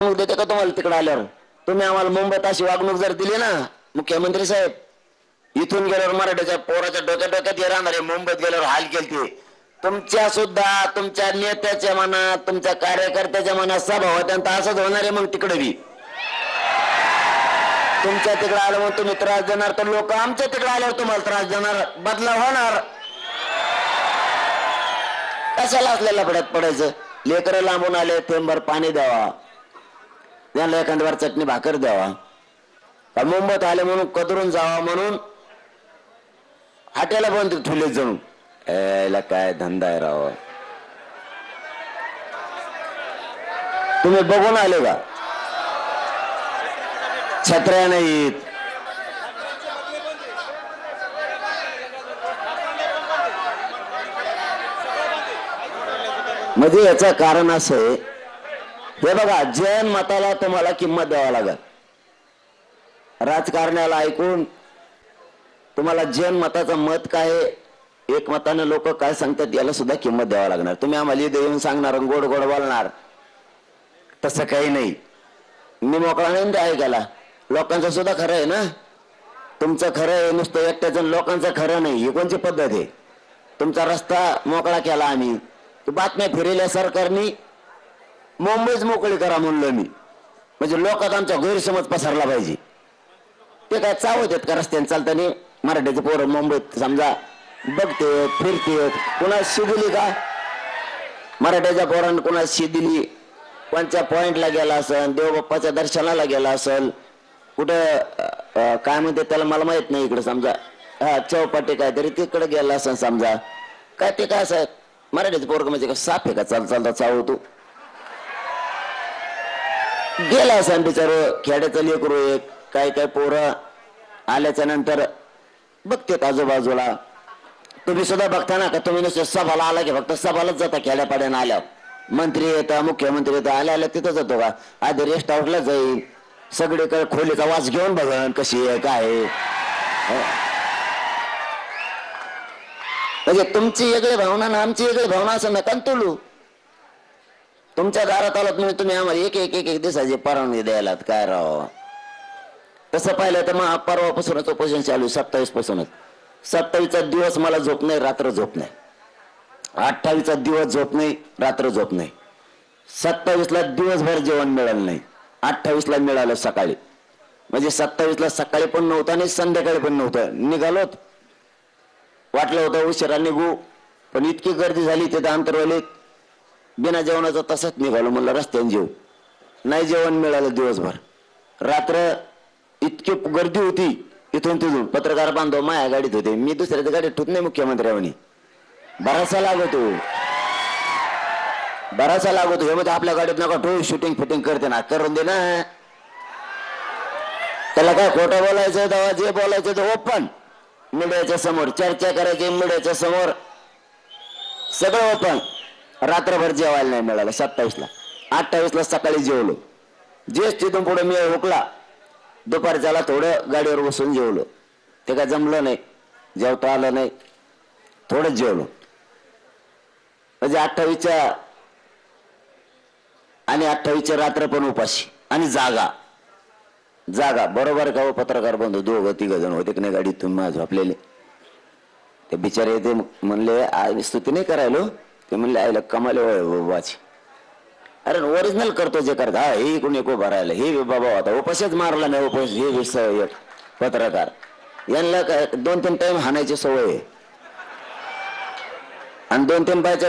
देते का तुम्हाला तिकडे आल्यावर? तुम्ही आम्हाला मुंबईत अशी वागणूक जर दिली ना मुख्यमंत्री साहेब, इथून गेल्यावर मराठीच्या पोराच्या डोक्यात राहणारे मुंबईत गेल्यावर हाल केलते. तुमच्या सुद्धा तुमच्या नेत्याच्या मनात, तुमच्या कार्यकर्त्याच्या मनात सभा होत्या, असंच होणार आहे. मग तिकडे बी तुमच्या तिकडे आलं मग तुम्ही त्रास देणार, तर लोक आमच्या तिकडे आल्यावर तुम्हाला त्रास देणार. बदलाव होणार. कशाला असलेला पडायचं? लेकरं लांबून आले, थेंबर पाणी द्यावा, त्यांना एखाद्यावर चटणी भाकर द्यावा. मुंबईत आले म्हणून कदरून जावा म्हणून हाट्याला बंद ठेवले जणू. याला काय धंदा आहे राव? तुम्ही बघून आले का? छत्र्या नाहीत. म्हणजे याचं कारण असं आहे, हे बघा, जैन मताला तुम्हाला किंमत द्यावा लागेल. राजकारण्याला ऐकून तुम्हाला जैन मताचं मत काय, एक मताने लोक काय सांगतात याला सुद्धा किंमत द्यावा लागणार. तुम्ही आम्हाला इथे येऊन सांगणार, गोड गोड बोलणार, तसं काही नाही. मी मोकळा नाही ते ऐकायला. लोकांचं सुद्धा खरं आहे ना. तुमचं खरं आहे, नुसतं एकट्याचं लोकांचं खरं नाही. ही कोणची पद्धत आहे? तुमचा रस्ता मोकळा केला आम्ही, बातम्या फिरल्या सरकारने, मुंबईच मोकळी करा म्हणलं मी. म्हणजे लोकात आमच्या गैरसमज पसरला पाहिजे. ते काय चावत आहेत का रस्त्याने चालताना? मराठीचे पोरं मुंबईत समजा बघते फिरते, कुणा शी दिली का? मराठीच्या पोरांना कुणा शी दिली? कोणत्या पॉइंटला गेला असेल, देवबाप्पाच्या दर्शनाला गेला असेल, कुठं काय म्हणते त्याला मला माहित नाही, इकडे समजा चौपाटी काहीतरी तिकडे गेला असेल समजा. काय ते काय असं मराठीचं पोरग म्हणजे साफ आहे का? चालता चावतो गेला असं बिचार. खेड्याचं लेकरू एक, काय काय पोरं आल्याच्या नंतर बघतेत आजूबाजूला. तुम्ही सुद्धा बघता ना का? तुम्ही नुसतं सभाला आला की फक्त सभालाच जाता. खेड्यापाड्यानं आल्या मंत्री येतात, मुख्यमंत्री येतात, आल्या तिथंच जातो का? आधी रेस्ट हाऊसला जाईल, सगळीकडे खोलीचा वास घेऊन बघन कशी आहे काय आहे. म्हणजे तुमची वेगळी भावना ना आमची वेगळी भावना असं नका तुलू. तुमच्या दारात आलात तुम्ही आम्हाला एक एक एक एक दिवसाची परवानगी द्यायला काय राव? तसं पाहिलं तर मग परवापासूनच उपोषण चालू, 27 पासूनच. 27चा दिवस मला झोप नाही, रात्र झोप नाही. 28चा दिवस झोप नाही, रात्र झोप नाही. 27ला दिवसभर जेवण मिळालं नाही, 28ला मिळालं सकाळी. म्हणजे 27ला सकाळी पण नव्हतं आणि संध्याकाळी पण नव्हतं. निघालोत, वाटलं होतं उशिरा निघू, पण इतकी गर्दी झाली तिथे आंतरवालीत, बिना जेवणाचं तसंच निघालो. म्हणलं रस्त्याने जेव, नाही जेवण मिळालं दिवसभर. रात्र इतकी गर्दी होती, इथून तिथून पत्रकार बांधव माया गाडीत होते, मी दुसऱ्याच्या गाडीत ठेवत नाही. मुख्यमंत्र्यांनी बराचसा लागतो, बराचसा लागतो. हे मध्ये आपल्या गाडीत नका ठेवू, शूटिंग फिटिंग करते ना, करून दे ना. त्याला काय खोटं बोलायचं तेव्हा जे बोलायचं ते ओपन मीडियाच्या समोर चर्चा करायची, मीडियाच्या समोर सगळं ओपन. रात्रभर जेवायला नाही मिळालं 27ला. 28ला सकाळी जेवलो. जेच तिथून पुढे मी हुकला, दुपारच्याला थोडं गाडीवर बसून जेवलो. ते काय जमलं नाही, जेवता आलं नाही, थोडंच जेवलो. म्हणजे 28च्या आणि 28च्या रात्र पण उपाशी आणि जागा. बरोबर का हो पत्रकार बंधू? 2-3 जण होते की नाही गाडीतून माझं आपल्याला. ते बिचारे ते म्हणले स्तुती नाही करायलो, ते म्हणले आईला कमाले वाची. अरे ओरिजिनल करतो जे करता. हे कोणी को भरायला हे बाबा होता उपाशीच मारला नाही. उपास हे पत्रकार यांना काय 2-3 टाइम हाणायची सवय आहे आणि 2-3 बायच्या